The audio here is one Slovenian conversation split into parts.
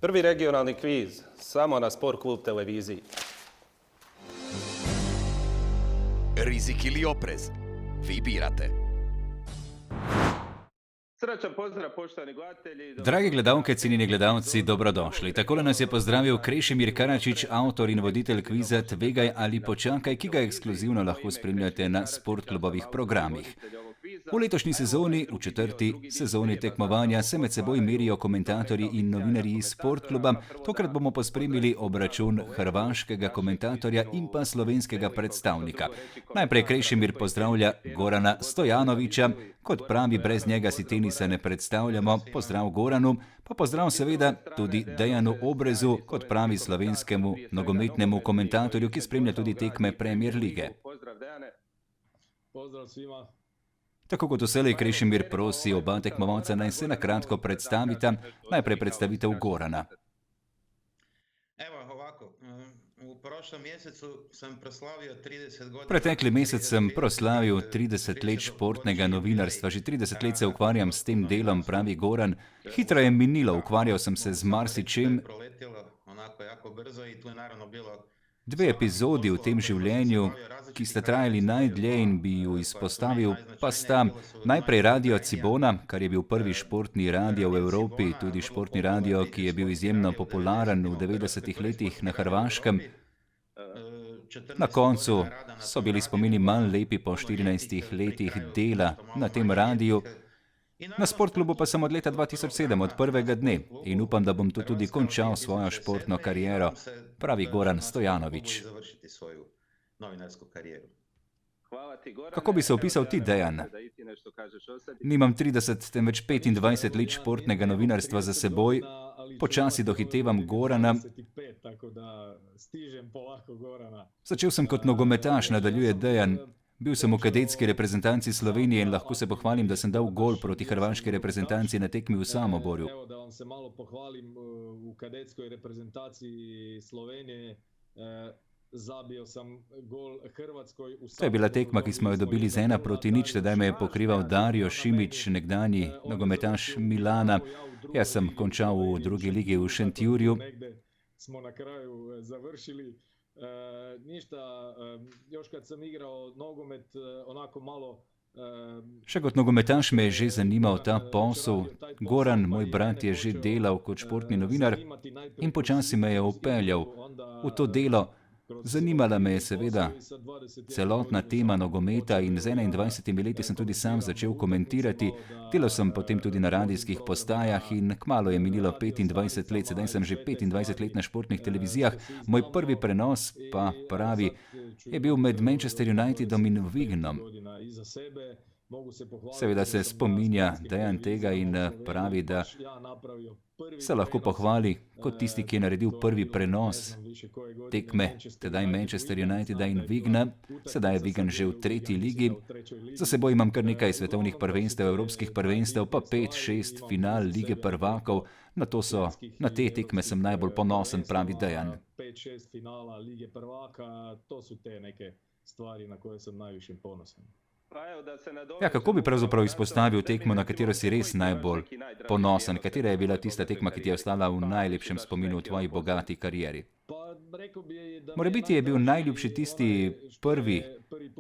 Prvi regionalni kviz, samo na Sport klub televiziji. Rizik ili oprez? Vi birate. Srećan pozdrav, poštovani gledatelji. Dragi gledalke, cenjeni gledalci, dobrodošli. Takole nas je pozdravil Krešimir Karačič, avtor in voditelj kviza Tvegaj ali počakaj, ki ga ekskluzivno lahko spremljate na sportklubovih programih. V letošnji sezoni, v 4. sezoni tekmovanja, se med seboj merijo komentatorji in novinarji sportkluba. Tokrat bomo pospremili obračun hrvaškega komentatorja in pa slovenskega predstavnika. Najprej Krešimir pozdravlja Gorana Stojanovića. Kot pravi, brez njega si tenisa ne predstavljamo. Pozdrav Goranu, pa pozdrav seveda tudi Dejanu Obrezu, kot pravi slovenskemu nogometnemu komentatorju, ki spremlja tudi tekme Premier lige. Pozdrav svima. Tako kot vselej, Krešimir prosi oba tekmovalca naj se na kratko predstavita. Najprej predstavitev Gorana. Evo ovako, v prošlom mesecu sem proslavio 30 godina. Pretekli mesec sem proslavil 30 let športnega novinarstva. Že 30 let se ukvarjam s tem delom, pravi Goran. Hitro je minilo, ukvarjal sem se z marsičem. Onako jako brzo i tu je naravno bilo. Dve epizodi v tem življenju, ki sta trajali najdlje in bi ju izpostavil, pa sta najprej Radio Cibona, kar je bil prvi športni radio v Evropi, tudi športni radio, ki je bil izjemno popularen v 90-ih letih na Hrvaškem. Na koncu so bili spomini manj lepi po 14 letih dela na tem radiju. Na sportklubu pa sem od leta 2007, od prvega dne, in upam, da bom tu tudi končal svojo športno kariero, pravi Goran Stojanović. Kako bi se opisal ti, Dejan? Nimam 30, temveč 25 let športnega novinarstva za seboj, počasi dohitevam Gorana. Začel sem kot nogometaš, nadaljuje Dejan. Bil sem v kadetski reprezentanci Slovenije in lahko se pohvalim, da sem dal gol proti hrvaški reprezentanci na tekmi v Samoborju. Evo da vam se malo pohvalim, v kadetskoj reprezentaciji Slovenije zabio sam gol Hrvatskoj u Samoborju. To je bila tekma, ki smo jo dobili z 1-0, tedaj me je pokrival Dario Šimić, nekdanji nogometaš Milana. Jaz sem končal v drugi ligi v Šentjurju. Smo na kraju završili. Ništa, još kad sam igrao nogomet, onako malo... Še kot nogometaš me je že zanimal ta posel. Goran, moj brat, je že delal kot športni novinar in počasi me je upeljal v to delo. Zanimala me je seveda celotna tema nogometa in z 21 leti sem tudi sam začel komentirati. Delal sem potem tudi na radijskih postajah in kmalu je minilo 25 let, sedaj sem že 25 let na športnih televizijah. Moj prvi prenos, pa pravi, je bil med Manchester Unitedom in Wiganom. Seveda se spominja Dejan tega in pravi, da se lahko pohvali kot tisti, ki je naredil prvi prenos tekme, tedaj Manchester Uniteda in Wigana. Sedaj je Wigan že v 3. ligi. Za seboj imam kar nekaj svetovnih prvenstev, evropskih prvenstev, pa 5-6 final lige prvakov. Na te tekme sem najbolj ponosen, pravi Dejan. 5-6 finala lige prvaka, to su te neke stvari na koje sam najviše ponosan. Ja, kako bi pravzaprav izpostavil tekmo, na katero si res najbolj ponosen? Katera je bila tista tekma, ki ti je ostala v najlepšem spominu v tvoji bogati karieri? Morebiti je bil najljubši tisti prvi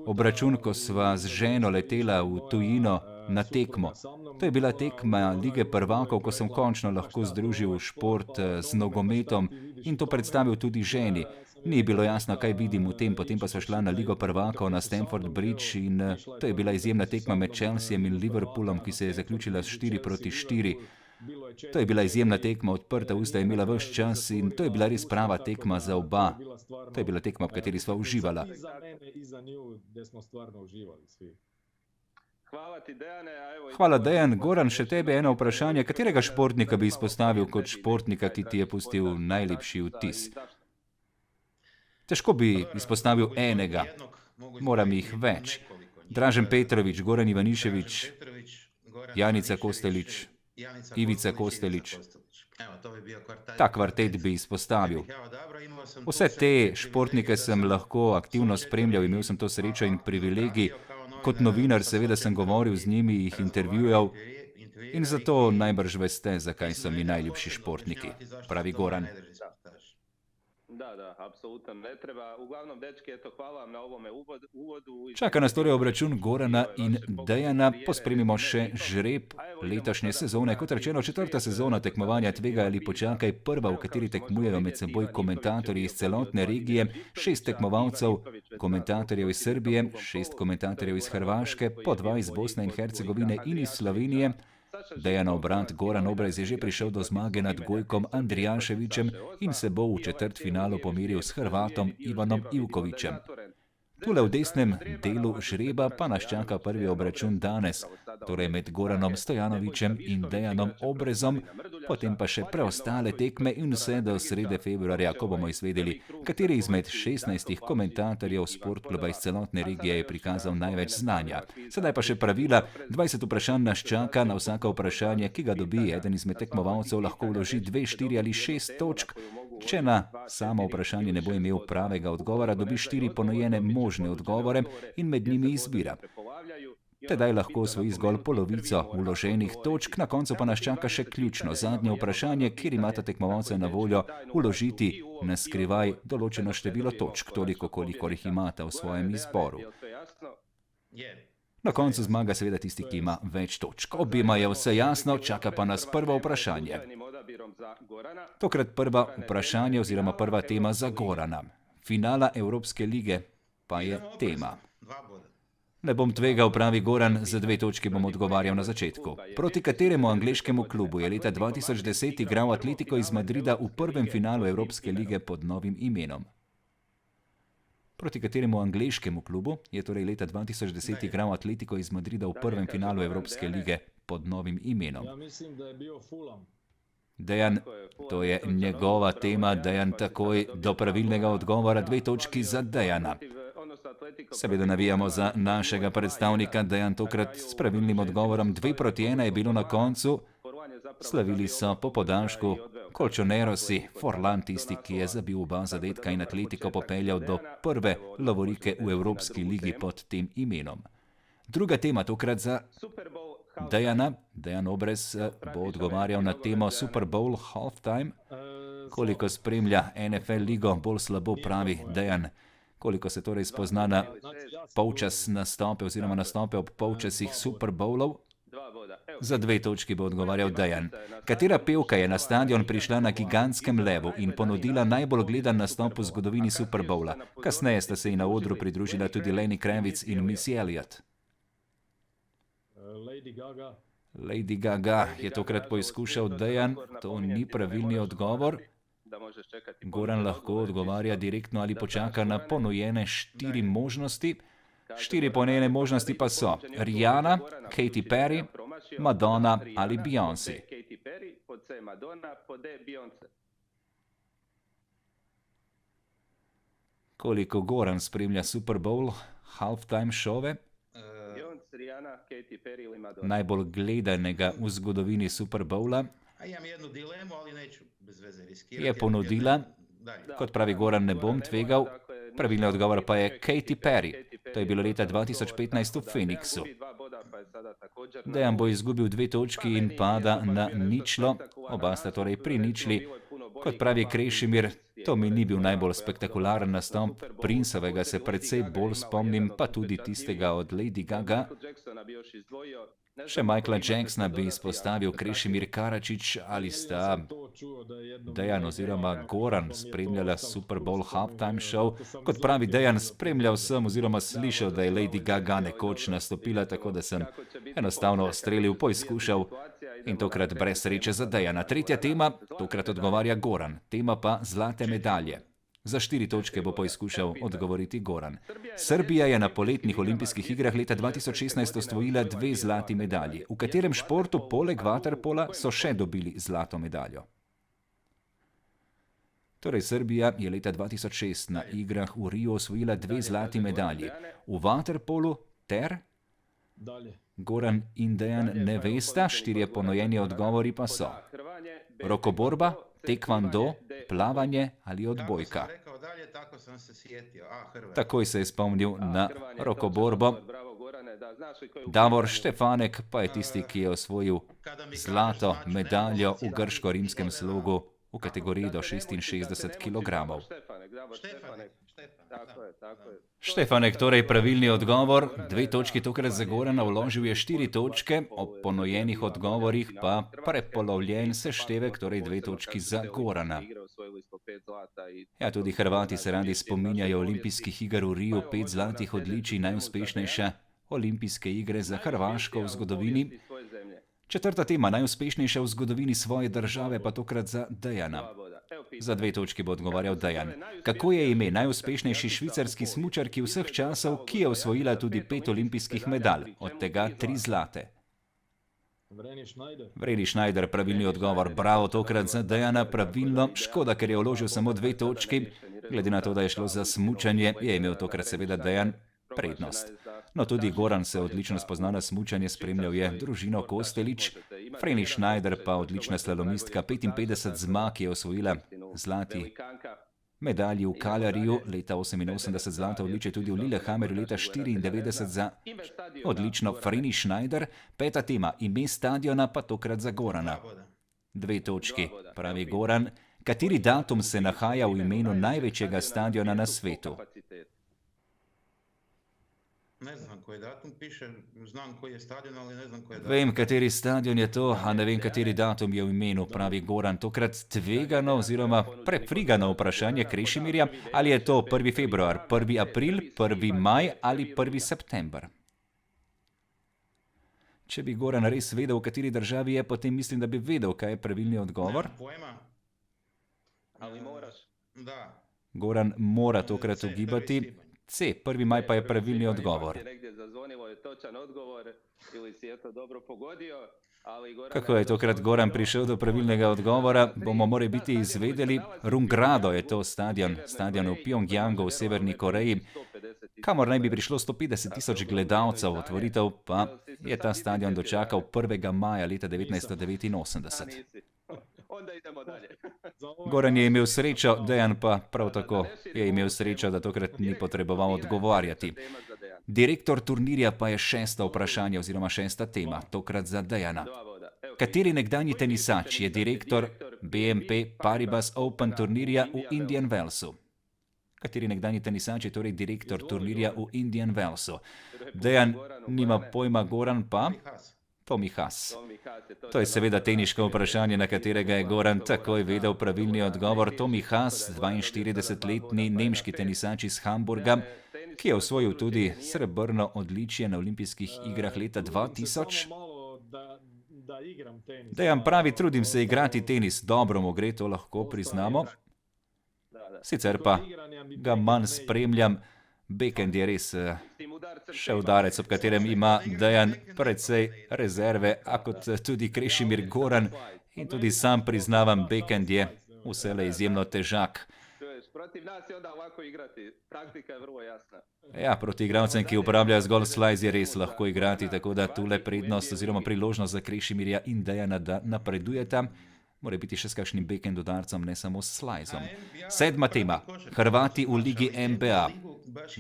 obračun, ko sva z ženo letela v tujino na tekmo. To je bila tekma lige prvakov, ko sem končno lahko združil šport z nogometom in to predstavil tudi ženi. Ni bilo jasno, kaj vidim v tem, potem pa sva šla na ligo prvakov na Stamford Bridge in to je bila izjemna tekma med Chelseajem in Liverpoolom, ki se je zaključila s 4-4. To je bila izjemna tekma, odprta usta je imela ves čas in to je bila res prava tekma za oba. To je bila tekma, v kateri sva uživala. Hvala, Dejan. Goran, še tebi eno vprašanje. Katerega športnika bi izpostavil kot športnika, ki ti je pustil najlepši vtis? Težko bi izpostavil enega, moram jih več. Dražen Petrović, Goran Ivanišević, Janica Kostelić, Ivica Kostelić. Ta kvartet bi izpostavil. Vse te športnike sem lahko aktivno spremljal, imel sem to srečo in privilegij. Kot novinar seveda sem govoril z njimi, jih intervjujal. In zato najbrž veste, zakaj so mi najljubši športniki, pravi Goran. Da, apsolutno ne treba. Uglavnom, dečki, eto, hvala vam na ovome uvodu. Čaka nas torej obračun Gorana in Dejana. Pospremimo še žreb letošnje sezone. Kot rečeno, 4. sezona tekmovanja Tvegaj ali počakaj, prva, v kateri tekmujejo med seboj komentatorji iz celotne regije, 6 tekmovalcev, komentatorjev iz Srbije, 6 komentatorjev iz Hrvaške, po 2 iz Bosne in Hercegovine in iz Slovenije. Dejanov brat Goran Obrez je že prišel do zmage nad Gojkom Andrijaševićem in se bo v četrtfinalu pomeril s Hrvatom Ivanom Ivkovićem. Tule v desnem delu žreba pa nas čaka prvi obračun danes, torej med Goranom Stojanovićem in Dejanom Obrezom, potem pa še preostale tekme in vse do srede februarja, ko bomo izvedeli, kateri izmed 16 komentatorjev Sportkluba iz celotne regije je prikazal največ znanja. Sedaj pa še pravila. 20 vprašanj nas čaka. Na vsako vprašanje, ki ga dobi eden izmed tekmovalcev, lahko vloži 2, 4 ali 6 točk. Če na samo vprašanje ne bo imel pravega odgovora, dobi 4 ponujene možne odgovore in med njimi izbira. Tedaj lahko osvoji zgolj polovico vloženih točk, na koncu pa nas čaka še ključno zadnje vprašanje, kjer imata tekmovalca na voljo vložiti na skrivaj določeno število točk, toliko, kolikor jih imata v svojem izboru. Na koncu zmaga seveda tisti, ki ima več točk. Obima je vse jasno, čaka pa nas prvo vprašanje. Tokrat prva vprašanje oziroma prva tema za Gorana. Finala Evropske lige pa je tema. Ne bom tvegal, pravi Goran, za 2 točki bom odgovarjal na začetku. Proti kateremu angleškemu klubu je leta 2010 igral Atletico iz Madrida v prvem finalu Evropske lige pod novim imenom? Proti kateremu angleškemu klubu je torej leta 2010 igral Atletico iz Madrida v prvem finalu Evropske lige pod novim imenom? Ja mislim, da je bil Fulham. Dejan, to je njegova tema. Dejan takoj do pravilnega odgovora, 2 točki za Dejana. Seveda navijamo za našega predstavnika. Dejan tokrat s pravilnim odgovorom 2-1 je bilo na koncu. Slavili so po podaljšku Colchonerosi, Forlan tisti, ki je zabil oba zadetka in Atletico popeljal do prve lovorike v Evropski ligi pod tem imenom. Druga tema tokrat za Dejana. Dejan Obrez bo odgovarjal na temo Super Bowl Halftime. Koliko spremlja NFL ligo, bolj slabo, pravi Dejan. Koliko se torej spozna na polčas nastope oziroma nastope ob polčasih Super Bowlov? Za 2 točki bo odgovarjal Dejan. Katera pevka je na stadion prišla na gigantskem levu in ponudila najbolj gledan nastop v zgodovini Super Bowla? Kasneje sta se ji na odru pridružila tudi Lenny Kravitz in Missy Elliott. Lady Gaga je tokrat poizkušal Dejan, to ni pravilni odgovor. Goran lahko odgovarja direktno ali počaka na ponujene 4 možnosti. 4 ponujene možnosti pa so Rihanna, Katy Perry, Madonna ali Beyoncé. Koliko Goran spremlja Super Bowl halftime šove? Najbolj gledanega v zgodovini Super Bowla je ponudila, kot pravi Goran, ne bom tvegal, pravilni odgovor pa je Katy Perry. To je bilo leta 2015 v Phoenixu. Dejan bo izgubil 2 točki in pada na ničlo, oba sta torej pri ničli. Kot pravi Krešimir, to mi ni bil najbolj spektakularen nastop, Princevega se precej bolj spomnim, pa tudi tistega od Lady Gaga. Še Michaela Jacksona bi izpostavil Krešimir Karačić, ali sta Dejan oziroma Goran spremljala Super Bowl halftime show. Kot pravi Dejan, spremljal sem oziroma slišal, da je Lady Gaga nekoč nastopila, tako da sem enostavno strelil, poizkušal in tokrat brez sreče za Dejana. Tretja tema, tokrat odgovarja Goran, tema pa zlate medalje. Za 4 točke bo poizkušal odgovoriti Goran. Srbija je na poletnih olimpijskih igrah leta 2016 osvojila 2 zlati medalji. V katerem športu poleg vaterpola so še dobili zlato medaljo? Torej, Srbija je leta 2006 na igrah v Riu osvojila 2 zlati medalji. V vaterpolu ter Goran in Dejan ne vesta, 4 ponujeni odgovori pa so rokoborba, tekvando, plavanje ali odbojka. Takoj se je spomnil na rokoborbo. Davor Štefanek pa je tisti, ki je osvojil zlato medaljo v grško-rimskem slogu v kategoriji do 66 kg. Štefanek, torej pravilni odgovor, 2 točki tokrat za Gorana, vložil je 4 točke, ob ponojenih odgovorih pa prepolovljen seštevek, torej 2 točki za Gorana. Ja, tudi Hrvati se radi spominjajo olimpijskih iger v Riju, 5 zlatih odličij, najuspešnejše olimpijske igre za Hrvaško v zgodovini. 4. tema, najuspešnejša v zgodovini svoje države, pa tokrat za Dejana. Za 2 točki bo odgovarjal Dejan. Kako je ime najuspešnejši švicarski smučarki vseh časov, ki je osvojila tudi 5 olimpijskih medalj, od tega 3 zlate? Vreni Schneider, pravilni odgovor. Bravo, tokrat za Dejana, pravilno. Škoda, ker je vložil samo 2 točki. Glede na to, da je šlo za smučanje, je imel tokrat seveda Dejan prednost. No, tudi Goran se odlično spozna na smučanje, spremljal je družino Kostelić. Vreni Schneider pa odlična slalomistka, 55 zmag je osvojila zlati medalji v Kalariju, leta 88 zlato odličje, tudi v Lillehammerju leta 94 za odlično Vreni Schneider. 5. tema, ime stadiona pa tokrat za Gorana. 2 točki, pravi Goran. Kateri datum se nahaja v imenu največjega stadiona na svetu? Ne znam koji datum piše, znam koji je stadion, ali ne znam koji je datum. Vem, kateri stadion je to, a ne vem, kateri datum je v imenu, pravi Goran. Tokrat tvegano oziroma prefrigano vprašanje Krešimirja, ali je to 1. februar, 1. april, 1. maj ali 1. september. Če bi Goran res vedel, v kateri državi je, potem mislim, da bi vedel, kaj je pravilni odgovor. Nemam pojma. Ali moraš? Da. Goran mora tokrat ugibati. C, 1. maj pa je pravilni odgovor. Kako je tokrat Goran prišel do pravilnega odgovora, bomo morali biti izvedeli. Rungrado je to stadion v Pjongjangu v Severni Koreji, kamor naj bi prišlo 150 tisoč gledalcev. Otvoritev pa je ta stadion dočakal 1. maja leta 1989. Goran je imel srečo, Dejan pa prav tako je imel srečo, da tokrat ni potreboval odgovarjati. Direktor turnirja pa je 6. vprašanje oziroma 6. tema, tokrat za Dejana. Kateri nekdanji tenisač je direktor BNP Paribas Open turnirja v Indian Wellsu? Kateri nekdanji tenisač je torej direktor turnirja v Indian Wellsu? Dejan nima pojma, Goran pa? Tommy Haas. To je seveda teniško vprašanje, na katerega je Goran takoj vedel pravilni odgovor. Tommy Haas, 42-letni nemški tenisač iz Hamburga, ki je osvojil tudi srebrno odličje na olimpijskih igrah leta 2000. Dejan pravi, trudim se igrati tenis, dobro mu gre, to lahko priznamo. Sicer pa ga manj spremljam. Bekend je res še udarec, ob katerem ima Dejan precej rezerve, a kot tudi Krešimir, Goran, in tudi sam priznavam, bekend je vselej izjemno težak. Ja, proti igralcem, ki uporabljajo zgolj slajz, je res lahko igrati, tako da tule prednost oziroma priložnost za Krešimirja in Dejana, da napredujeta. Mora biti še s kakšnim bekend udarcem, ne samo s slajzom. 7. tema, Hrvati v ligi NBA.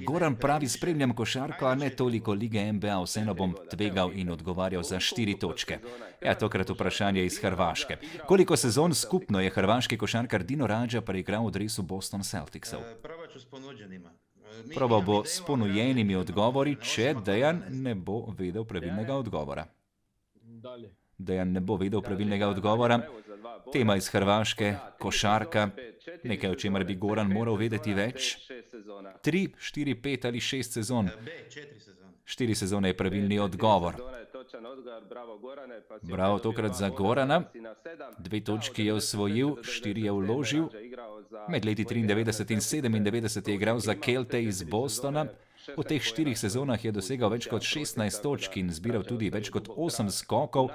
Goran pravi, spremljam košarko, a ne toliko lige NBA, vseeno bom tvegal in odgovarjal za 4 točke. Ja, tokrat vprašanje iz Hrvaške. Koliko sezon skupno je hrvaški košarkar Dino Radja preigral v dresu Boston Celticsov? Probal bo s ponujenimi odgovori, če Dejan ne bo vedel pravilnega odgovora. Dejan ne bo vedel pravilnega odgovora. Tema iz Hrvaške, košarka, nekaj, o čemer bi Goran moral vedeti več. 3, 4, 5 ali 6 sezon. 4 sezone je pravilni odgovor. Bravo tokrat za Gorana. 2 točki je osvojil, 4 je vložil. Med leti 93 in 97 je igral za Kelte iz Bostona. V teh 4 sezonah je dosegal več kot 16 točk in zbiral tudi več kot 8 skokov.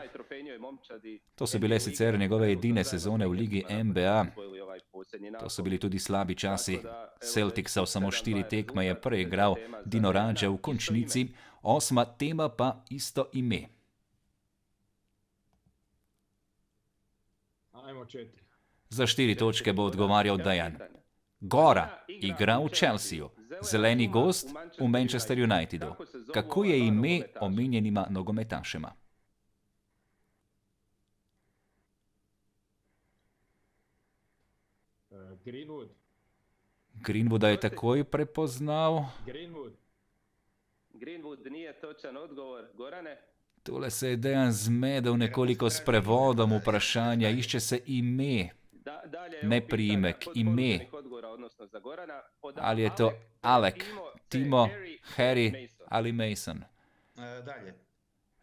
To so bile sicer njegove edine sezone v ligi NBA. To so bili tudi slabi časi Celticsov, samo 4 tekme je preigral Dino Radja v končnici. 8. tema pa isto ime. Za 4 točke bo odgovarjal Dejan. Gora igra v Chelsea. zeleni gozd v Manchester Unitedu. Kako je ime omenjenima nogometašema? Greenwood. Greenwooda je takoj prepoznal. Greenwood nije točan odgovor. Gorane? Tole se je Dejan zmedel nekoliko s prevodom vprašanja. Išče se ime, ne priimek, ime. Ali je to Alec, Timo, Harry ali Mason? Dalje.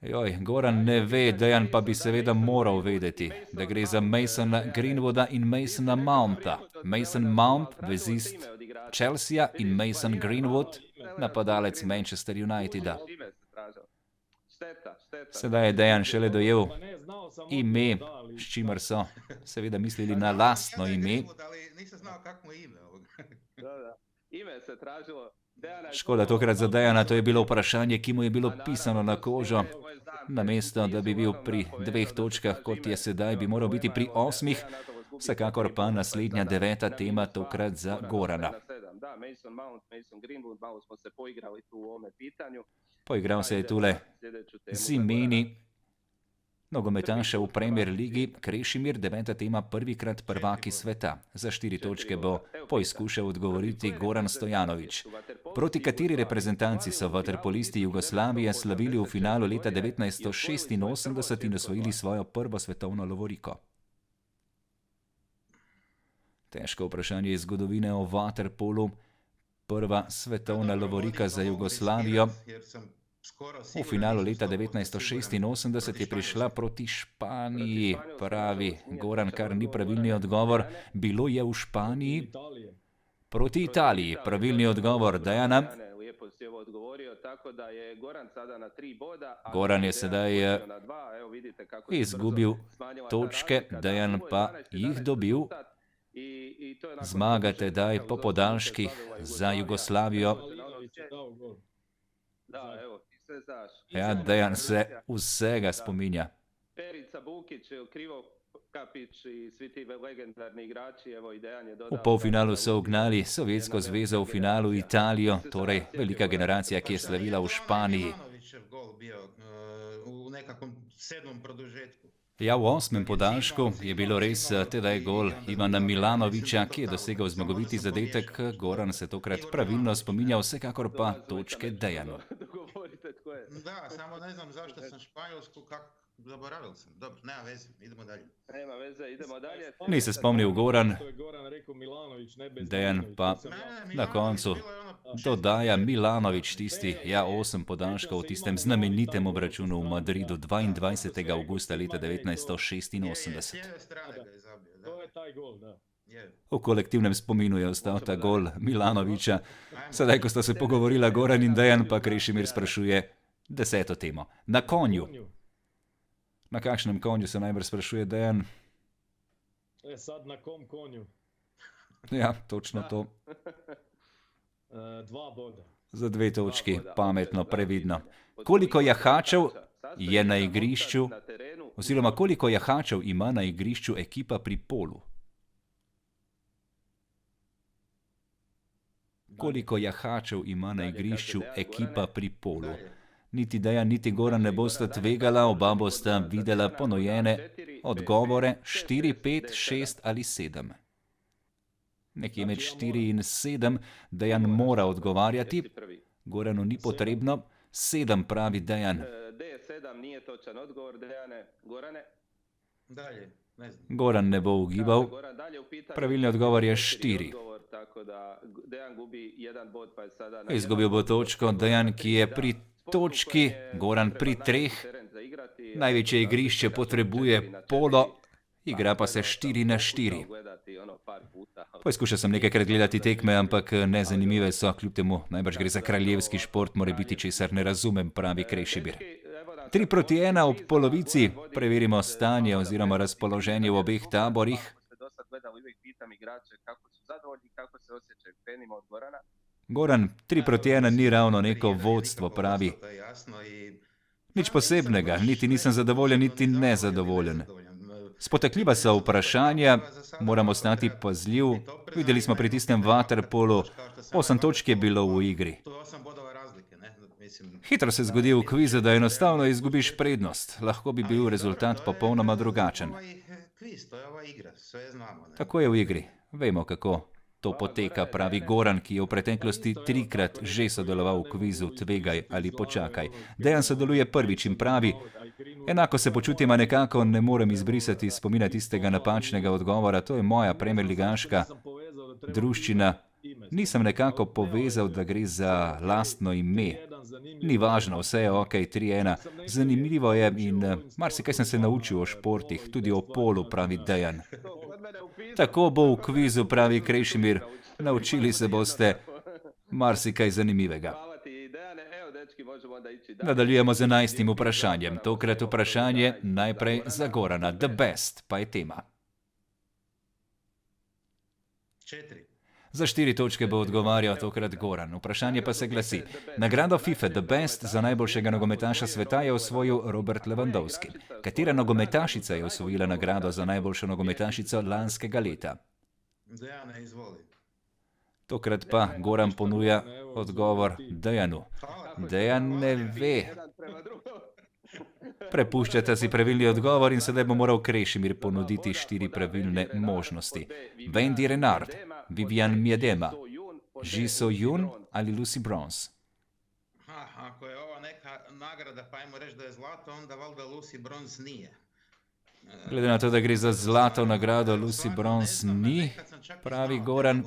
Joj, Goran ne ve, Dejan pa bi seveda moral vedeti, da gre za Masona Greenwooda in Masona Mounta. Mason Mount, vezist Chelsea, in Mason Greenwood, napadalec Manchester Uniteda. Sedaj je Dejan šele dojel ime, s čimer so seveda mislili na lastno ime. Nisam znao kako mu je ime. Ime se tražilo. Škoda tokrat za Dejana, to je bilo vprašanje, ki mu je bilo pisano na kožo. Namesto, da bi bil pri 2 točkah, kot je sedaj, bi moral biti pri 8. Vsekakor pa naslednja 9. tema tokrat za Gorana. Mason Mount, Mason Greenwood, malo smo se poigrali tu u ovome pitanju. Poigral se je tule z imeni nogometaša v Premier ligi. Krešimir, 9. tema, prvikrat prvaki sveta. Za 4 točke bo poizkušal odgovoriti Goran Stojanović. Proti kateri reprezentanci so vaterpolisti Jugoslavije slavili v finalu leta 1986 in osvojili svojo prvo svetovno lovoriko? Težko vprašanje iz zgodovine o vaterpolu. Prva svetovna lovorika za Jugoslavijo v finalu leta 1986 je prišla proti Španiji, pravi Goran, kar ni pravilni odgovor. Bilo je v Španiji proti Italiji. Pravilni odgovor Dejana. Goran je sedaj izgubil točke, Dejan pa jih dobil. Zmaga tedaj po podaljških za Jugoslavijo. Ja, Dejan se vsega spominja. Perica Bukić, Krivokapić i svi ti legendarni igrači, evo i Dejan je dodao. V polfinalu so ugnali Sovjetsko zvezo, v finalu Italijo, torej velika generacija, ki je slavila v Španiji. Milanovićev gol bio u nekakvom 7. produžetku. Ja, v 8. podaljšku je bilo res tedaj gol Ivana Milanovića, ki je dosegal zmagoviti zadetek. Goran se tokrat pravilno spominja, vsekakor pa točke Dejanu. Da, samo ne znam zašto sam Španjolsku, zaboravil sam. Dobro, nema veze, idemo dalje. Nema veze, idemo dalje. Ni se spomnil Goran, Dejan pa na koncu dodaja Milanović, tisti, 8 podaljškov v tistem znamenitem obračunu v Madridu 22. avgusta leta 1986. V kolektivnem spominu je ostal ta gol Milanovića. Sedaj, ko sta se pogovorila Goran in Dejan, pa Krešimir sprašuje 10. temo. Na konju. Na kakšnem konju se najbrž sprašuje Dejan? Sad na kom konju? Ja, točno to. 2 boda. Za 2 točki, pametno, previdno. Koliko jahačev je na igrišču, oziroma koliko jahačev ima na igrišču ekipa pri polu? Koliko jahačev ima na igrišču ekipa pri polu? Niti Dejan, niti Goran ne bosta tvegala, oba bosta videla ponujene odgovore 4, 5, 6 ali 7. Nekje med 4 in 7 Dejan mora odgovarjati. Goranu ni potrebno. 7 pravi Dejan. D7 nije točan odgovor, Dejane. Gorane? Dalje, ne znam. Goran ne bo ugibal. Pravilni odgovor je 4. Izgubil bo točko Dejan, ki je pri točki, Goran pri 3. Največje igrišče potrebuje polo, igra pa se 4-4. Poizkušal sem nekajkrat gledati tekme, ampak nezanimive so, kljub temu najbrž gre za kraljevski šport, mora biti česar ne razumem, pravi Krešimir. 3-1 ob polovici, preverimo stanje oziroma razpoloženje v obeh taborih. Goran, 3-1 ni ravno neko vodstvo, pravi. Nič posebnega, niti nisem zadovoljen, niti nezadovoljen. Spotakljiva so vprašanja, moramo ostati pazljiv. Videli smo pri tistem waterpolu, 8 točk je bilo v igri. Hitro se zgodi v kvizu, da enostavno izgubiš prednost. Lahko bi bil rezultat popolnoma drugačen. Tako je v igri. Vemo, kako to poteka, pravi Goran, ki je v preteklosti 3-krat že sodeloval v kvizu Tvegaj ali počakaj. Dejan sodeluje prvič in pravi: enako se počutim, a nekako ne morem izbrisati spomina tistega napačnega odgovora. To je moja premierligaška druščina. Nisem nekako povezal, da gre za lastno ime. Ni važno, vse je ok, 3-1. Zanimivo je in marsikaj sem se naučil o športih, tudi o polu, pravi Dejan. Tako bo v kvizu, pravi Krešimir. Naučili se boste marsikaj zanimivega. Nadaljujemo z 11. vprašanjem. Tokrat vprašanje najprej za Gorana. The best pa je tema. 4. Za 4 točke bo odgovarjal tokrat Goran. Vprašanje pa se glasi: nagrado FIFA The Best za najboljšega nogometaša sveta je osvojil Robert Lewandowski. Katera nogometašica je osvojila nagrado za najboljšo nogometašico lanskega leta? Dejane, izvoli. Tokrat pa Goran ponuja odgovor Dejanu. Dejan ne ve. Prepuščata si pravilni odgovor in sedaj bo moral Krešimir ponuditi 4 pravilne možnosti. Wendy Renard, Vivian Miedema, Ji So-yun ali Lucy Bronze. Ako je ova neka nagrada, pa ajmo reći da je zlato, onda valjda Lucy Bronze nije. Glede na to, da gre za zlato nagrado, Lucy Bronze ni, pravi Goran.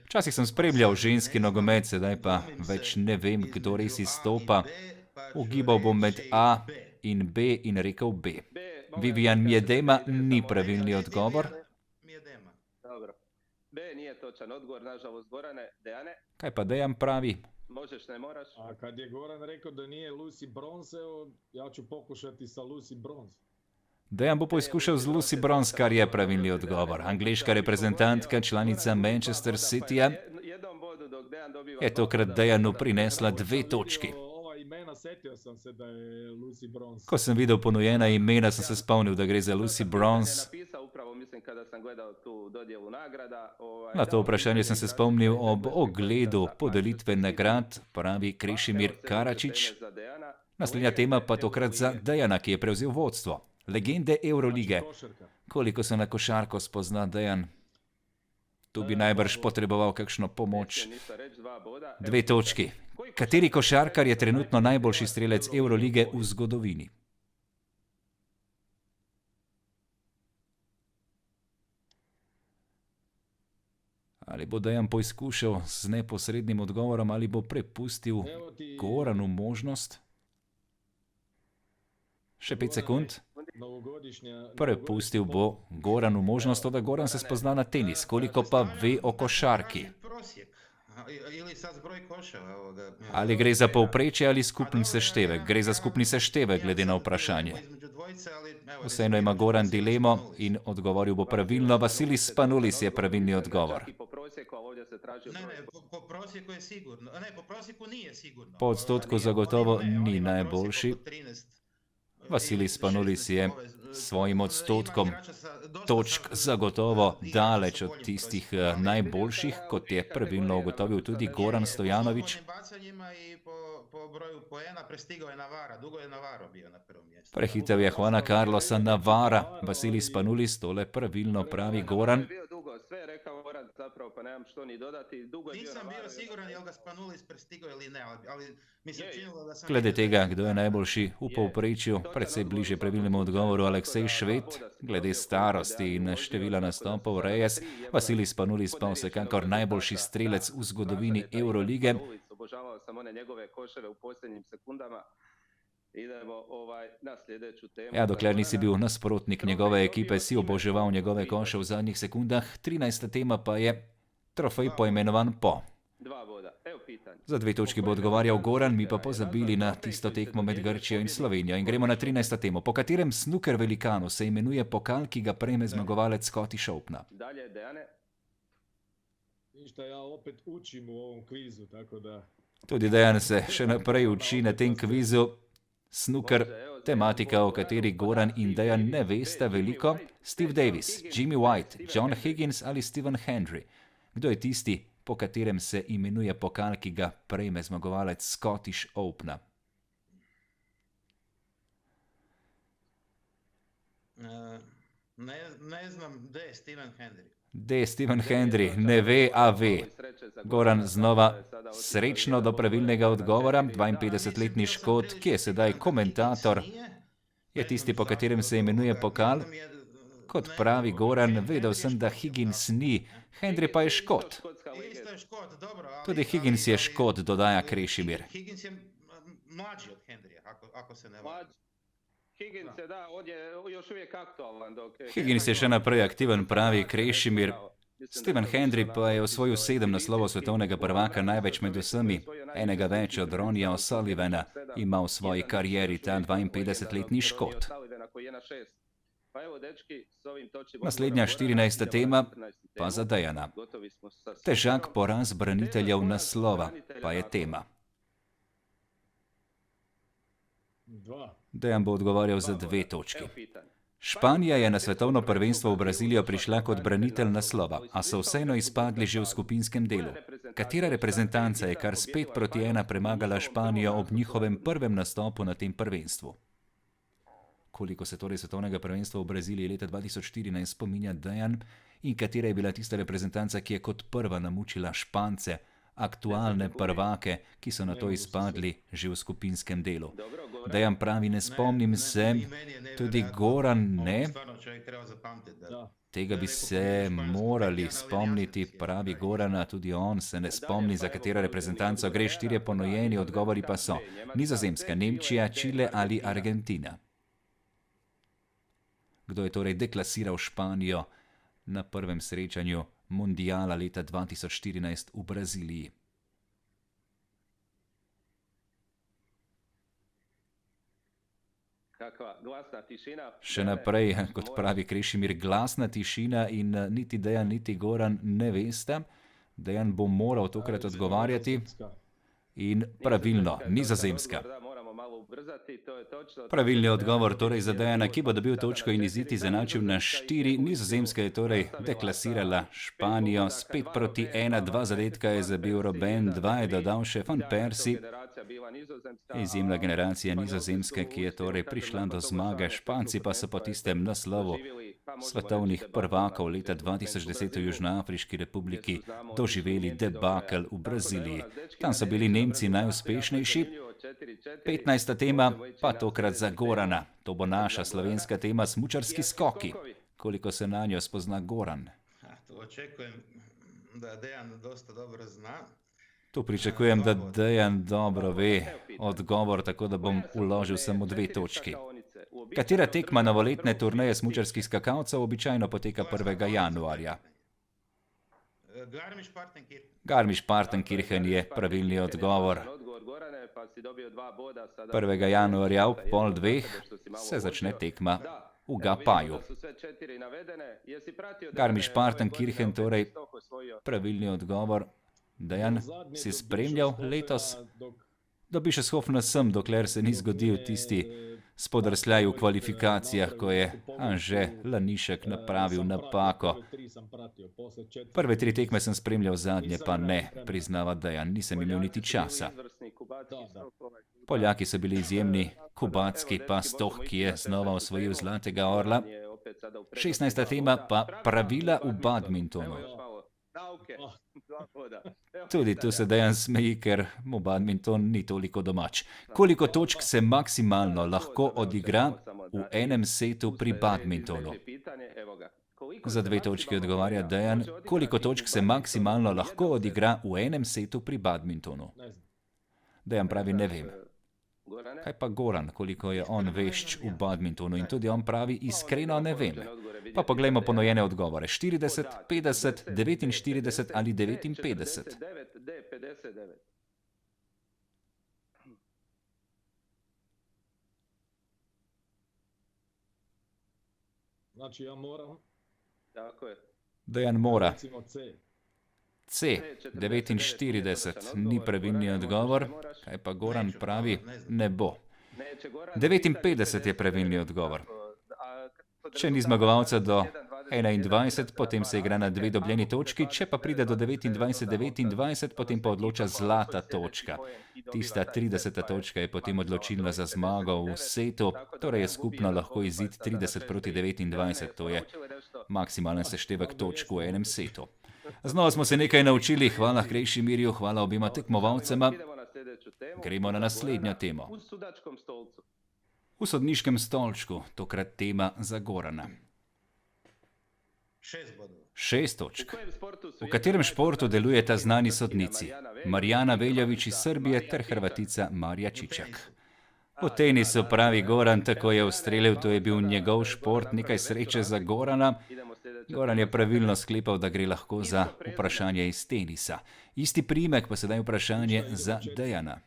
Včasih sem spremljal ženski nogomet, sedaj pa več ne vem, kdo res izstopa. Ugibal bom med A in B in rekel B. Vivian Miedema ni pravilni odgovor. Dobro. B nije točan odgovor, nažalost, Gorane. Dejane? Kaj pa Dejan pravi? Možeš, ne moraš? A kad je Goran rekao da nije Lucy Bronze, evo, ja ću pokušati sa Lucy Bronze. Dejan bo poizkušal z Lucy Bronze, kar je pravilni odgovor. Angleška reprezentantka, članica Manchester Cityja, je tokrat Dejanu prinesla 2 točki. Setio sam se da je Lucy Bronze. Ko sem videl ponujena imena, sem se spomnil, da gre za Lucy Bronze. Na to vprašanje sem se spomnil ob ogledu podelitve nagrad, pravi Krešimir Karačić. Naslednja tema pa tokrat za Dejana, ki je prevzel vodstvo. Legende Eurolige. Koliko se na košarko spozna Dejan? Tu bi najbrž potreboval kakšno pomoč. 2 točki. Kateri košarkar je trenutno najboljši strelec Eurolige v zgodovini? Ali bo Dejan poizkušal z neposrednim odgovorom ali bo prepustil Goranu možnost? Še 5 sekund. Prepustil bo Goranu možnost, da Goran se spozna na tenis. Koliko pa ve o košarki? Ali gre za povprečje ali skupni seštevek? Gre za skupni seštevek, glede na vprašanje. Vseeno ima Goran dilemo in odgovoril bo pravilno. Vasilis Spanulis je pravilni odgovor. Po odstotku zagotovo ni najboljši. Vasilis Spanulis je s svojim odstotkom točk zagotovo daleč od tistih najboljših, kot je pravilno ugotovil tudi Goran Stojanović. Prehitev je Juana Carlosa Navara. Vasilis Spanulis, tole pravilno pravi Goran. Nisam bio siguran je li ga Spanulis prestigao ili ne, ali mi se činilo da sam... Glede tega, kdo je najboljši v povprečju, precej bliže pravilnemu odgovoru Aleksej Šved. Glede starosti in števila nastopov Reyes, Vasilis Spanulis pa vsekakor najboljši strelec v zgodovini Eurolige. Obožavao sam one njegove koševe u posljednjim sekundama. Idemo na sljedeću temu. Ja, dokler nisi bil nasprotnik njegove ekipe, si oboževal njegove koše v zadnjih sekundah. 13. tema pa je trofej poimenovan po. 2 boda. Evo pitanje. Za 2 točki bo odgovarjal Goran, mi pa pozabili na tisto tekmo med Grčijo in Slovenijo. In gremo na 13. temo. Po katerem snooker velikanu se imenuje pokal, ki ga prejme zmagovalec Scotty Schoepna? Dalje, Dejane. Ništa, ja opet učim u ovom kvizu, tako da... Tudi Dejan se še naprej uči na tem kvizu. Snooker Tematika, o kateri Goran in Dejan ne vesta veliko, Steve Davis, Jimmy White, John Higgins ali Stephen Hendry. Kdo je tisti, po katerem se imenuje pokal, ki ga prejme zmagovalec Scottish Opena? Ne znam, da je Stephen Hendry. Da je Stephen Hendry, ne ve, a ve. Goran znova srečno do pravilnega odgovora. 52-letni Škot, ki je sedaj komentator, je tisti, po katerem se imenuje pokal. Kot pravi Goran, vedel sem, da Higgins ni, Hendry pa je Škot. Tudi Higgins je Škot, dodaja Krešimir. Higgins je mlađi od Hendryja, ako se ne varam. Higgins je še naprej aktiven, pravi Krešimir. Stephen Hendry pa je osvojil 7 naslovov svetovnega prvaka, največ med vsemi, enega več od Ronija O'Sullivana, ima v svoji karieri ta 52-letni Škot. Naslednja 14. tema pa za Dejana. Težak poraz braniteljev naslova pa je tema. Dejan bo odgovarjal za 2 točki. Španija je na svetovno prvenstvo v Brazilijo prišla kot branitelj naslova, a so vseeno izpadli že v skupinskem delu. Katera reprezentanca je kar s 5-1 premagala Španijo ob njihovem prvem nastopu na tem prvenstvu? Koliko se torej svetovnega prvenstva v Braziliji leta 2014 spominja Dejan in katera je bila tista reprezentanca, ki je kot prva namučila Špance, aktualne prvake, ki so na to izpadli že v skupinskem delu? Dejan pravi, ne spomnim se, tudi Goran ne. Tega bi se morali spomniti, pravi Gorana, tudi on se ne spomni, za katero reprezentanco gre. 4 ponujeni odgovori pa so Nizozemska, Nemčija, Čile ali Argentina. Kdo je torej deklasiral Španijo na prvem srečanju mundiala leta 2014 v Braziliji? Še naprej, kot pravi Krešimir, glasna tišina in niti Dejan, niti Goran ne veste. Dejan bo moral tokrat odgovarjati in pravilno, Nizozemska. Pravilni odgovor torej za Dejana, ki bo dobil točko in izid izenačil na 4. Nizozemska je torej deklasirala Španijo s 5-1, 2 zadetka je zabil Robben, 2 je dodal še Van Persie. Izjemna generacija Nizozemske, ki je torej prišla do zmage, Španci pa so po tistem naslovu svetovnih prvakov leta 2010 v Južnoafriški republiki doživeli debakel v Braziliji. Tam so bili Nemci najuspešnejši. 15. tema pa tokrat za Gorana. To bo naša slovenska tema, smučarski skoki. Koliko se na njo spozna Goran? To očekujem, da Dejan dosta dobro zna. Tu pričakujem, da Dejan dobro ve odgovor, tako da bom vložil samo 2 točki. Katera tekma novoletne turneje smučarskih skakalcev običajno poteka 1. januarja? Garmisch-Partenkirchen je pravilni odgovor. 1. januarja ob 1:30 se začne tekma v Gapaju. Garmisch-Partenkirchen torej pravilni odgovor. Dejan, si spremljal letos? Dobišeshofen sem, dokler se ni zgodil tisti spodrsljaj v kvalifikacijah, ko je Anže Lanišek napravil napako. Prve 3 tekme sem spremljal, zadnje pa ne, priznava Dejan, nisem imel niti časa. Poljaki so bili izjemni, kubatski pa Stoh, ki je znova osvojil zlatega orla. 16. tema pa pravila v badmintonu. Tudi tu se Dejan smeji, ker mu badminton ni toliko domač. Koliko točk se maksimalno lahko odigra v enem setu pri badmintonu? Za 2 točke odgovarja Dejan. Koliko točk se maksimalno lahko odigra v enem setu pri badmintonu? Dejan pravi, ne vem. Kaj pa Goran, koliko je on vešč v badmintonu? In tudi on pravi, iskreno ne vem. Pa poglejmo ponujene odgovore. 40, 50, 49 ali 59. Znači ja moram. Dejan mora. Recimo C. C, 49, ni pravilni odgovor. Kaj pa Goran pravi, ne bo. 59 je pravilni odgovor. Če ni zmagovalca do 21, potem se igra na 2 dobljeni točki, če pa pride do 29-29, potem pa odloča zlata točka. Tista 30. točka je potem odločilna za zmago v setu, torej je skupno lahko izid 30-29, to je maksimalen seštevek točk v enem setu. Znova smo se nekaj naučili, hvala Krejšimirju, hvala obima tekmovalcema. Gremo na naslednjo temo. V sodniškem stolčku, tokrat tema za Gorana. 6 točk. V katerem športu delujeta znani sodnici? Marjana Veljović iz Srbije ter Hrvatica Marija Čičak. V tenisu pravi Goran, tako je ustrelil, to je bil njegov šport, nekaj sreče za Gorana. Goran je pravilno sklepal, da gre lahko za vprašanje iz tenisa. Isti priimek pa sedaj vprašanje za Dejana.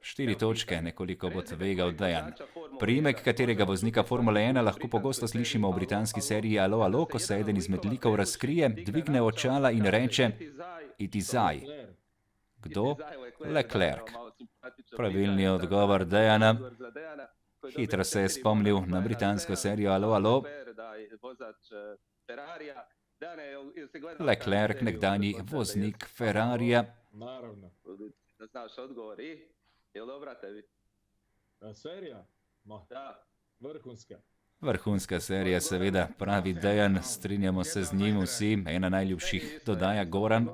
4 točke, nekoliko bo tvegal Dejan. Priimek katerega voznika Formule 1 lahko pogosto slišimo v britanski seriji Alo, alo, ko se eden izmed likov razkrije, dvigne očala in reče It is I. Kdo? Leclerc. Pravilni odgovor Dejana. Hitro se je spomnil na britansko serijo Alo, alo. Leclerc, nekdanji voznik Ferrarija. Naravno. Da znaš odgovor i? Je li dobra tebi? Serija? Da. Vrhunska. Vrhunska serija, seveda, pravi Dejan, strinjamo se z njim vsi, ena najljubših dodaja Goran.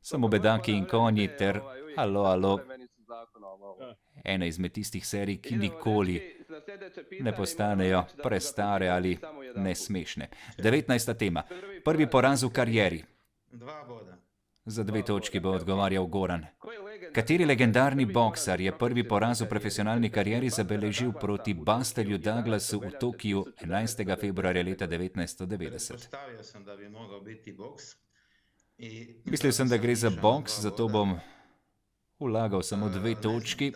Samo bedaki in konji ter Alo, alo. Ena izmed tistih serij, ki nikoli ne postanejo prestare ali nesmešne. 19. tema. Prvi poraz v karieri. 2 boda. Za 2 točki bo odgovarjal Goran. Kateri legendarni boksar je prvi poraz v profesionalni karieri zabeležil proti Busterju Douglasu v Tokiu 11. februarja leta 1990? Postavio sam da bi mogao biti boks. Mislil sem, da gre za boks, zato bom vlagal samo 2 točki.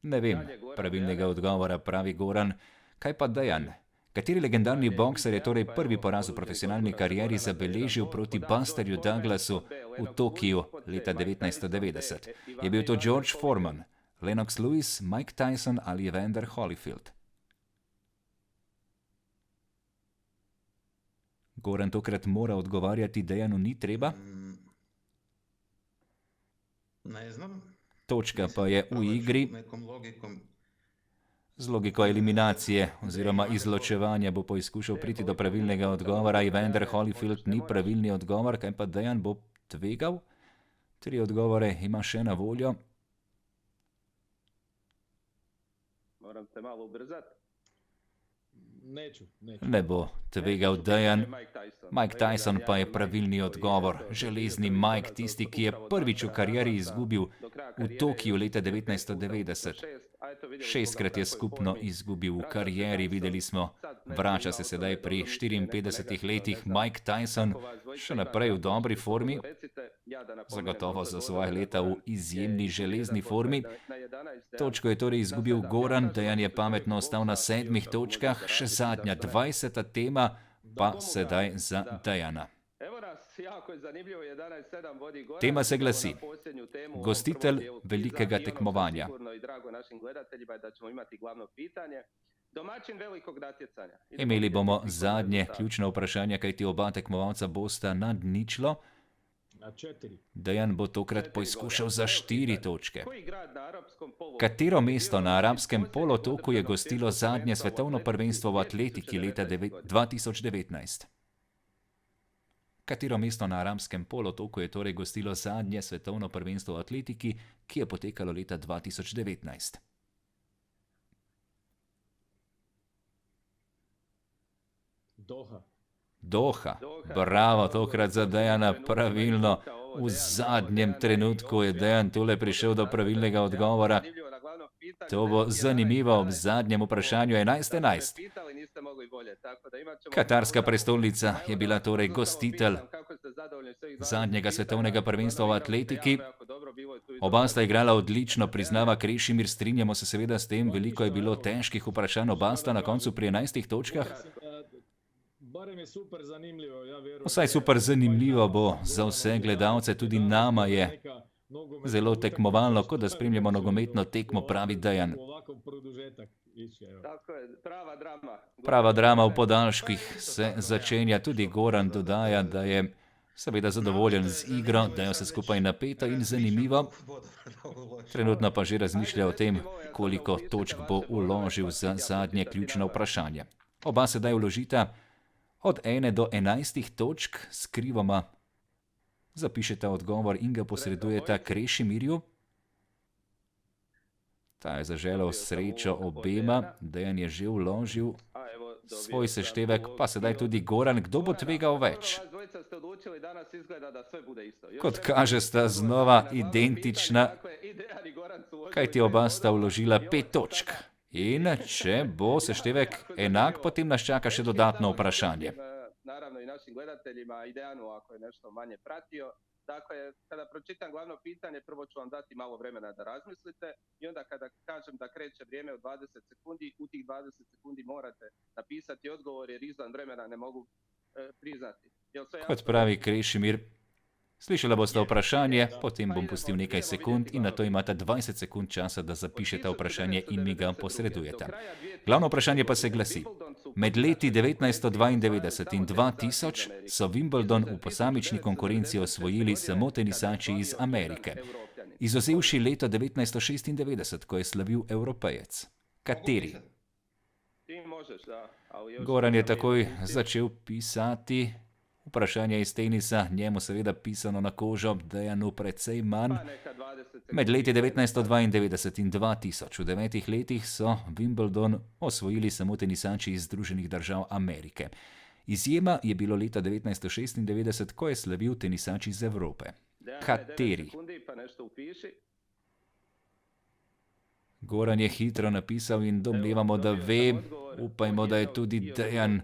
Ne vem pravilnega odgovora, pravi Goran. Kaj pa Dejan? Kateri legendarni boksar je torej prvi poraz v profesionalni karieri zabeležil proti Busterju Douglasu v Tokiu leta 1990? Je bil to George Foreman, Lennox Lewis, Mike Tyson ali Evander Holyfield? Goran tokrat mora odgovarjati, Dejanu ni treba. Ne znam. Točka pa je v igri. Z logiko eliminacije oziroma izločevanja bo poizkušal priti do pravilnega odgovora. Evander Holyfield ni pravilni odgovor, kaj pa Dejan bo tvegal? 3 odgovore ima še na voljo. Moram se malo ubrzati. Neću. Ne bo tvegal Dejan. Mike Tyson pa je pravilni odgovor. Železni Mike, tisti, ki je prvič v karieri izgubil v Tokiu leta 1990. 6-krat je skupno izgubil v karieri, videli smo. Vrača se sedaj pri 54 letih Mike Tyson, še naprej v dobri formi. Zagotovo za svoje leta v izjemni železni formi. Točko je torej izgubil Goran, Dejan je pametno ostal na 7 točkah, še zadnja 20. tema pa sedaj za Dejana. Tema se glasi: gostitelj velikega tekmovanja. Imeli bomo zadnje ključno vprašanje, kajti oba tekmovalca bosta nad ničlo. Dejan bo tokrat poizkušal za 4 točke. Katero mesto na arabskem polotoku je gostilo zadnje svetovno prvenstvo v atletiki leta 2019? Katero mesto na arabskem polotoku je torej gostilo zadnje svetovno prvenstvo v atletiki, ki je potekalo leta 2019? Doha. Bravo, tokrat za Dejana pravilno. V zadnjem trenutku je Dejan tule prišel do pravilnega odgovora. To bo zanimivo ob zadnjem vprašanju 11:11. Katarska prestolnica je bila torej gostitelj zadnjega svetovnega prvenstva v atletiki. Oba sta igrala odlično, priznava Krešimir, strinjamo se seveda s tem, veliko je bilo težkih vprašanj, oba sta na koncu pri 11 točkah. Vsaj super zanimivo bo za vse gledalce, tudi nama je Zelo tekmovalno, kot da spremljamo nogometno tekmo, pravi Dejan. Tako je, prava drama. Prava drama v podaljških se začenja. Tudi Goran dodaja, da je seveda zadovoljen z igro, da je vse skupaj napeto in zanimivo. Trenutno pa že razmišlja o tem, koliko točk bo vložil za zadnje ključno vprašanje. Oba sedaj vložita od 1 do 11 točk, skrivoma zapišeta odgovor in ga posredujeta Krešimirju. Ta je zaželel srečo obema, Dejan je že vložil svoj seštevek, pa sedaj tudi Goran. Kdo bo tvegal več? Kot kaže, sta znova identična, kajti oba sta vložila 5 točk. In če bo seštevek enak, potem nas čaka še dodatno vprašanje. Naravno i našim gledateljima i Dejanu ako je nešto manje pratio. Dakle, kada pročitam glavno pitanje, prvo ću vam dati malo vremena da razmislite i onda kada kažem da kreće vrijeme od 20 sekundi, u tih 20 sekundi morate napisati odgovor jer izvan vremena ne mogu priznati. Kot pravi Krešimir, slišala boste vprašanje, potem bom pustil nekaj sekund in nato imate 20 sekund časa, da zapišete vprašanje in mi ga posredujete. Glavno vprašanje pa se glasi: med leti 1992 in 2000 so Wimbledon v posamični konkurenci osvojili samo tenisači iz Amerike, izvzevši leto 1996, ko je slavil Evropejec. Kateri? Goran je takoj začel pisati. Vprašanje iz tenisa, njemu seveda pisano na kožo, Dejanu precej manj. Med leti 1992 in 2000, v 9 letih, so Wimbledon osvojili samo tenisači iz Združenih držav Amerike. Izjema je bilo leta 1996, ko je slavil tenisač iz Evrope. Kateri? Goran je hitro napisal in domnevamo, da ve. Upajmo, da je tudi Dejan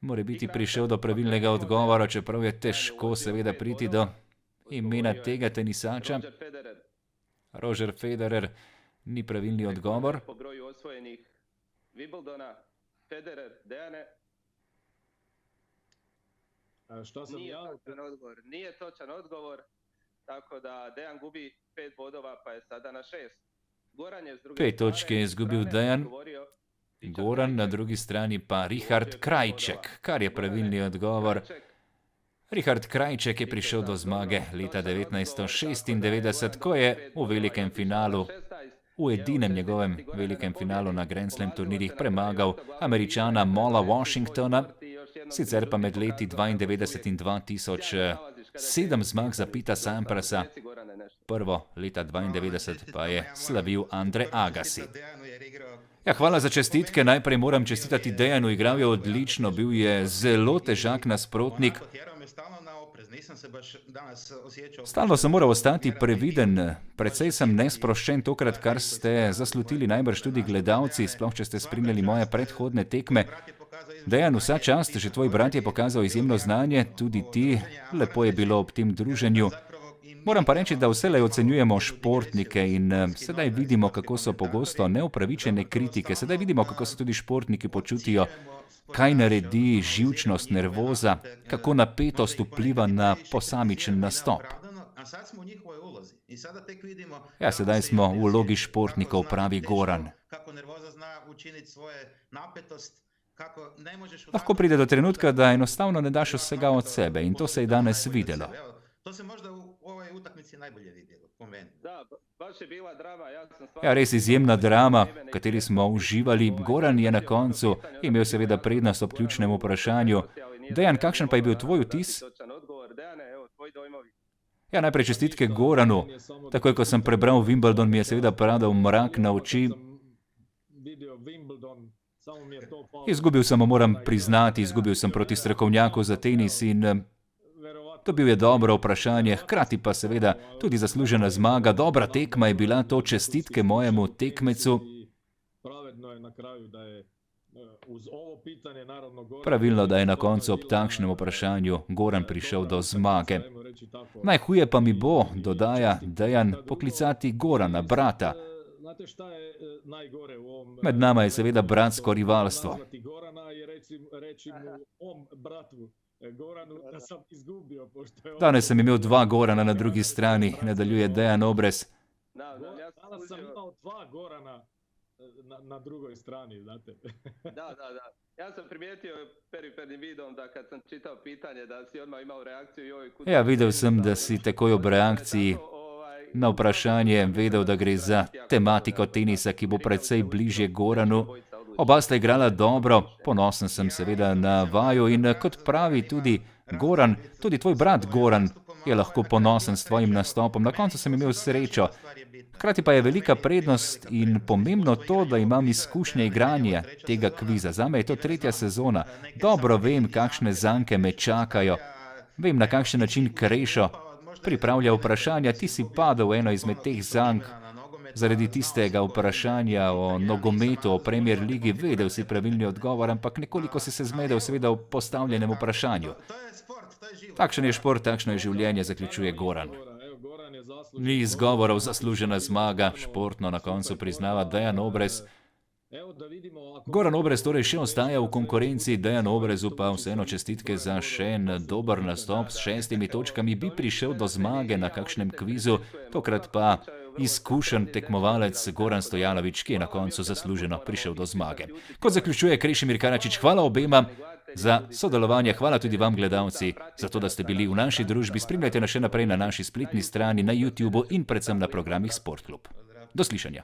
morebiti prišel do pravilnega odgovora, čeprav je težko seveda priti do imena tega tenisača. Roger Federer ni pravilni odgovor. Po broju osvojenih Wimbledona, Federer, Dejane. Nije točan odgovor, tako da Dejan gubi 5 bodova, pa je sada na 6. Goran je s druge 5 točke je izgubil Dejan. Goran, na drugi strani pa Richard Krajček, kar je pravilni odgovor. Richard Krajček je prišel do zmage leta 1996, ko je v velikem finalu, v edinem njegovem velikem finalu na Grand Slam turnirjih premagal Američana Mola Washingtona, sicer pa med leti 1992 in 2000 7 zmag za Pita Samprasa, prvo leta 1992 pa je slavil Andre Agassi. Ja, hvala za čestitke. Najprej moram čestitati Dejanu, igral je odlično, bil je zelo težak nasprotnik. Stalno sem moral ostati previden, precej sem nesproščen tokrat, kar ste zaslutili najbrž tudi gledalci, sploh če ste spremljali moje predhodne tekme. Dejan, vsa čast, že tvoj brat je pokazal izjemno znanje, tudi ti, lepo je bilo ob tem druženju. Moram pa reči, da vselej ocenjujemo športnike in sedaj vidimo, kako so pogosto neupravičene kritike, sedaj vidimo, kako se tudi športniki počutijo, kaj naredi živčnost, nervoza, kako napetost vpliva na posamičen nastop. Ja, sedaj smo v vlogi športnikov, pravi Goran. Lahko pride do trenutka, da enostavno ne daš vsega od sebe in to se je danes videlo. Ja, res izjemna drama, v kateri smo uživali. Goran je na koncu imel seveda prednost ob ključnem vprašanju. Dejan, kakšen pa je bil tvoj vtis? Ja, najprej čestitke Goranu. Takoj, ko sem prebral Wimbledon, mi je seveda padal mrak na oči. Izgubil sem, moram priznati, izgubil sem proti strokovnjaku za tenis in dobil je dobro vprašanje, hkrati pa seveda tudi zaslužena zmaga. Dobra tekma je bila to, čestitke mojemu tekmecu. Pravilno, da je na koncu ob takšnem vprašanju Goran prišel do zmage. Najhuje pa mi bo, dodaja Dejan, poklicati Gorana, brata. Med nama je seveda bratsko rivalstvo. Goranu da sam izgubio. Pošto je Danes sem imel 2 Gorana na drugi strani, nadaljuje Dejan Obrez. Danas sam imao 2 Gorana na drugoj strani, znate. Da. Ja sam primijetio perifernim vidom da kad sam čitao pitanje da si odmah imao reakciju joj... Ja, videl sem, da si takoj ob reakciji na vprašanje vedel, da gre za tematiko tenisa, ki bo precej bližje Goranu. Oba sta igrala dobro, ponosen sem seveda na vaju in kot pravi tudi Goran, tudi tvoj brat Goran je lahko ponosen s tvojim nastopom. Na koncu sem imel srečo. Hkrati pa je velika prednost in pomembno to, da imam izkušnje igranja tega kviza. Zame je to 3. sezona. Dobro vem, kakšne zanke me čakajo. Vem, na kakšen način Krešo pripravlja vprašanja. Ti si padel v eno izmed teh zank. Zaradi tistega vprašanja o nogometu, o Premier ligi, vedel si pravilni odgovor, ampak nekoliko si se zmedel seveda v postavljenem vprašanju. Takšen je šport, takšno je življenje, zaključuje Goran. Ni izgovorov, zaslužena zmaga, športno na koncu priznava Dejan Obrez. Goran Obrez torej še ostaja v konkurenci, Dejan Obrezu pa vseeno čestitke za še en dober nastop s 6 točkami, bi prišel do zmage na kakšnem kvizu, tokrat pa izkušen tekmovalec Goran Stojanović, ki je na koncu zasluženo prišel do zmage. Kot zaključuje Krešimir Karadžić, hvala obema za sodelovanje, hvala tudi vam gledalci, za to, da ste bili v naši družbi. Spremljajte nas še naprej na naši spletni strani, na YouTubeu in predvsem na programih Sportklub. Do slišanja.